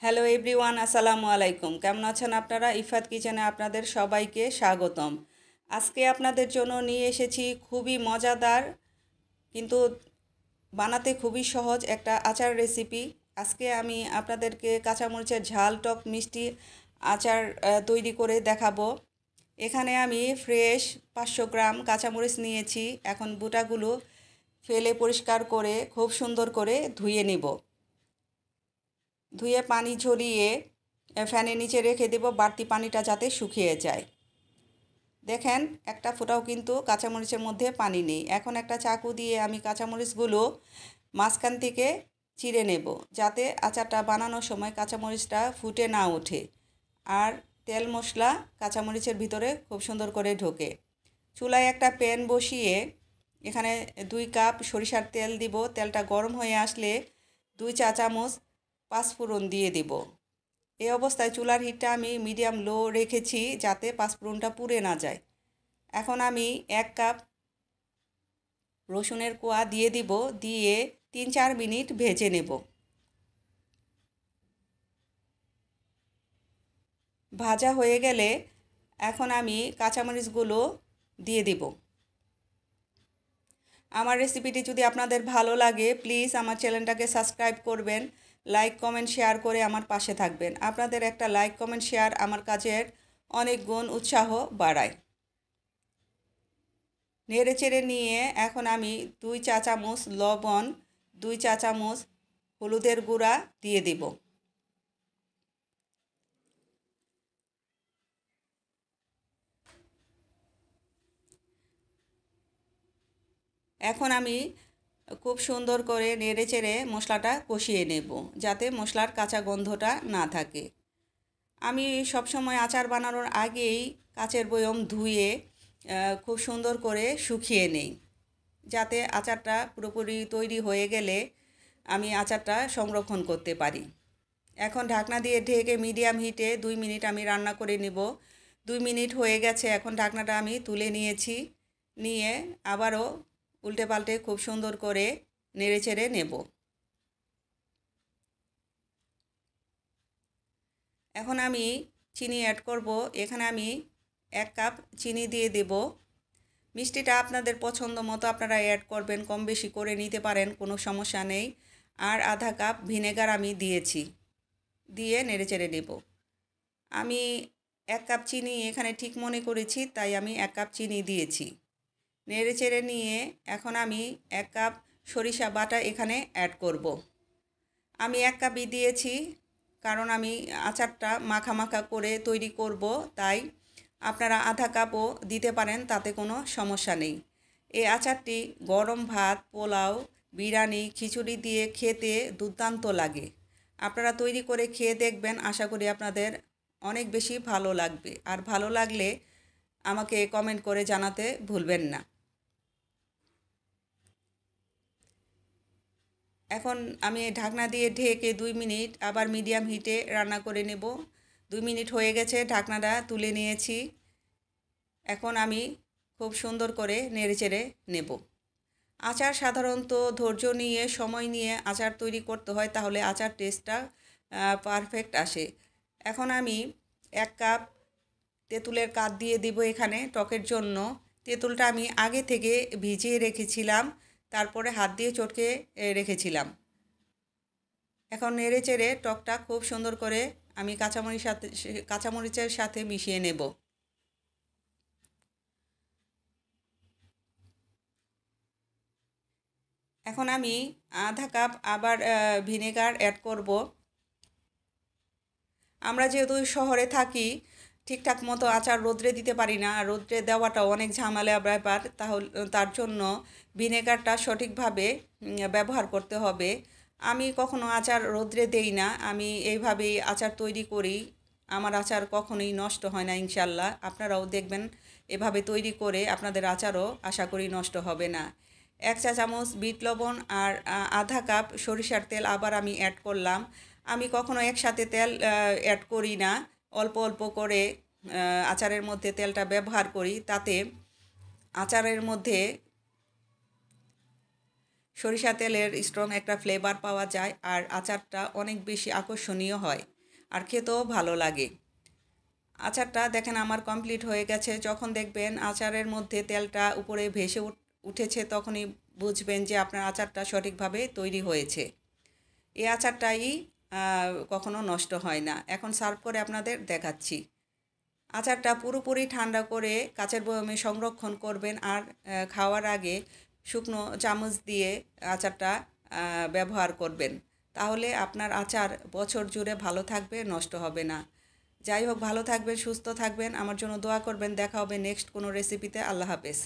Hello everyone, আসসালামু আলাইকুম। কেমন আছেন আপনারা? ইফাত কিচেনে আপনাদের সবাইকে স্বাগতম। আজকে আপনাদের জন্য নিয়ে এসেছি খুবই মজাদার কিন্তু বানাতে খুবই সহজ একটা আচার রেসিপি। আজকে আমি আপনাদেরকে কাঁচামরিচের ঝাল টক মিষ্টি আচার তৈরি করে দেখাবো। এখানে আমি ফ্রেশ 500 গ্রাম কাঁচামরিচ নিয়েছি। এখন বুটাগুলো ফেলে পরিষ্কার করে খুব সুন্দর করে ধুয়ে নিব। ধুয়ে পানি ঝরিয়ে ফ্যানের নিচে রেখে দেব, বাড়তি পানিটা যাতে শুকিয়ে যায়। দেখেন একটা ফোঁটাও কিন্তু কাঁচামরিচের মধ্যে পানি নেই। এখন একটা চাকু দিয়ে আমি কাঁচামরিচগুলো মাঝখান থেকে চিড়ে নেব, যাতে আচারটা বানানোর সময় কাঁচামরিচটা ফুটে না ওঠে আর তেল মশলা কাঁচামরিচের ভিতরে খুব সুন্দর করে ঢোকে। চুলায় একটা প্যান বসিয়ে এখানে 2 কাপ সরিষার তেল দিব। তেলটা গরম হয়ে আসলে 2 চা চামচ পাঁচফোড়ন দিয়ে দেব। এই অবস্থায় চুলার হিটটা আমি মিডিয়াম লো রেখেছি, যাতে পাঁচফোড়নটা পুড়ে না যায়। এখন আমি 1 কাপ রসুনের কোয়া দিয়ে দিব, দিয়ে 3-4 মিনিট ভেজে নেব। ভাজা হয়ে গেলে এখন আমি কাঁচামরিচগুলো দিয়ে দিব। আমার রেসিপিটি যদি আপনাদের ভালো লাগে, প্লিজ আমার চ্যানেলটাকে সাবস্ক্রাইব করবেন, লাইক কমেন্ট শেয়ার করে আমার পাশে থাকবেন। আপনাদের একটা লাইক কমেন্ট শেয়ার আমার কাজের অনেক গুণ উৎসাহ বাড়ায়। নেড়ে চেড়ে নিয়ে এখন আমি 2 চা চামচ লবণ, 2 চা চামচ হলুদের গুঁড়া দিয়ে দেব। এখন আমি খুব সুন্দর করে নেড়ে চেড়ে মশলাটা কষিয়ে নেব, যাতে মশলার কাঁচা গন্ধটা না থাকে। আমি সবসময় আচার বানানোর আগেই কাচের বয়ম ধুয়ে খুব সুন্দর করে শুকিয়ে নেই, যাতে আচারটা পুরোপুরি তৈরি হয়ে গেলে আমি আচারটা সংরক্ষণ করতে পারি। এখন ঢাকনা দিয়ে ঢেকে মিডিয়াম হিটে 2 মিনিট আমি রান্না করে নেব। 2 মিনিট হয়ে গেছে, এখন ঢাকনাটা আমি তুলে নিয়েছি। নিয়ে আবারও উল্টে পাল্টে খুব সুন্দর করে নেড়ে চেড়ে নেব। এখন আমি চিনি অ্যাড করব। এখানে আমি 1 কাপ চিনি দিয়ে দেব। মিষ্টিটা আপনাদের পছন্দ মতো আপনারা অ্যাড করবেন, কম বেশি করে নিতে পারেন, কোনো সমস্যা নেই। আর আধা কাপ ভিনেগার আমি দিয়েছি, দিয়ে নেড়েচেড়ে নেব। আমি 1 কাপ চিনি এখানে ঠিক মনে করেছি, তাই আমি 1 কাপ চিনি দিয়েছি। নেড়েচেড়ে নিয়ে এখন আমি 1 কাপ সরিষা বাটা এখানে অ্যাড করব। আমি 1 কাপই দিয়েছি, কারণ আমি আচারটা মাখা মাখা করে তৈরি করব, তাই আপনারা আধা কাপও দিতে পারেন, তাতে কোনো সমস্যা নেই। এই আচারটি গরম ভাত, পোলাও, বিরিয়ানি, খিচুড়ি দিয়ে খেতে দুর্দান্ত লাগে। আপনারা তৈরি করে খেয়ে দেখবেন, আশা করি আপনাদের অনেক বেশি ভালো লাগবে। আর ভালো লাগলে আমাকে কমেন্ট করে জানাতে ভুলবেন না। এখন আমি ঢাকনা দিয়ে ঢেকে 2 মিনিট আবার মিডিয়াম হিটে রান্না করে নেব। 2 মিনিট হয়ে গেছে, ঢাকনাটা তুলে নিয়েছি। এখন আমি খুব সুন্দর করে নেড়েচেড়ে নেব। আচার সাধারণত ধৈর্য নিয়ে, সময় নিয়ে আচার তৈরি করতে হয়, তাহলে আচার টেস্টটা পারফেক্ট আসে। এখন আমি 1 কাপ তেঁতুলের কাঠ দিয়ে দিব এখানে টকের জন্য। তেঁতুলটা আমি আগে থেকে ভিজিয়ে রেখেছিলাম, তারপরে হাত দিয়ে চটকে রেখেছিলাম। এখন নেড়ে চেড়ে টকটা খুব সুন্দর করে আমি কাঁচামরিচের সাথে মিশিয়ে নেব। এখন আমি আধা কাপ আবার ভিনেগার অ্যাড করব। আমরা যেহেতু শহরে থাকি, ঠিকঠাক মতো আচার রোদ্রে দিতে পারি না, আর রোদ্রে দেওয়াটা অনেক ঝামেলা ব্যাপার, তাহলে তার জন্য ভিনেগারটা সঠিকভাবে ব্যবহার করতে হবে। আমি কখনো আচার রোদ্রে দেই না, আমি এইভাবেই আচার তৈরি করি। আমার আচার কখনোই নষ্ট হয় না ইনশাল্লাহ। আপনারাও দেখবেন এভাবে তৈরি করে, আপনাদের আচারও আশা করি নষ্ট হবে না। 1 চা চামচ বিট লবণ আর আধা কাপ সরিষার তেল আবার আমি অ্যাড করলাম। আমি কখনো একসাথে তেল অ্যাড করি না, অল্প অল্প করে আচারের মধ্যে তেলটা ব্যবহার করি, তাতে আচারের মধ্যে সরিষা তেলের স্ট্রং একটা ফ্লেভার পাওয়া যায় আর আচারটা অনেক বেশি আকর্ষণীয় হয়। আর খেতেও ভালো লাগে। আচারটা দেখেন আমার কমপ্লিট হয়ে গেছে। যখন দেখবেন আচারের মধ্যে তেলটা উপরে ভেসে উঠেছে তখনই বুঝবেন যে আপনার আচারটা সঠিকভাবে তৈরি হয়েছে। এই আচারটাই কখনো নষ্ট হয় না। এখন সার্ভ করে আপনাদের দেখাচ্ছি। আচারটা পুরোপুরি ঠান্ডা করে কাচের বয়ামে সংরক্ষণ করবেন আর খাওয়ার আগে শুকনো চামচ দিয়ে আচারটা ব্যবহার করবেন। তাহলে আপনার আচার বছর জুড়ে ভালো থাকবে, নষ্ট হবে না। যাই হোক, ভালো থাকবেন, সুস্থ থাকবেন, আমার জন্য দোয়া করবেন। দেখা হবে নেক্সট কোনো রেসিপিতে। আল্লাহ হাফেজ।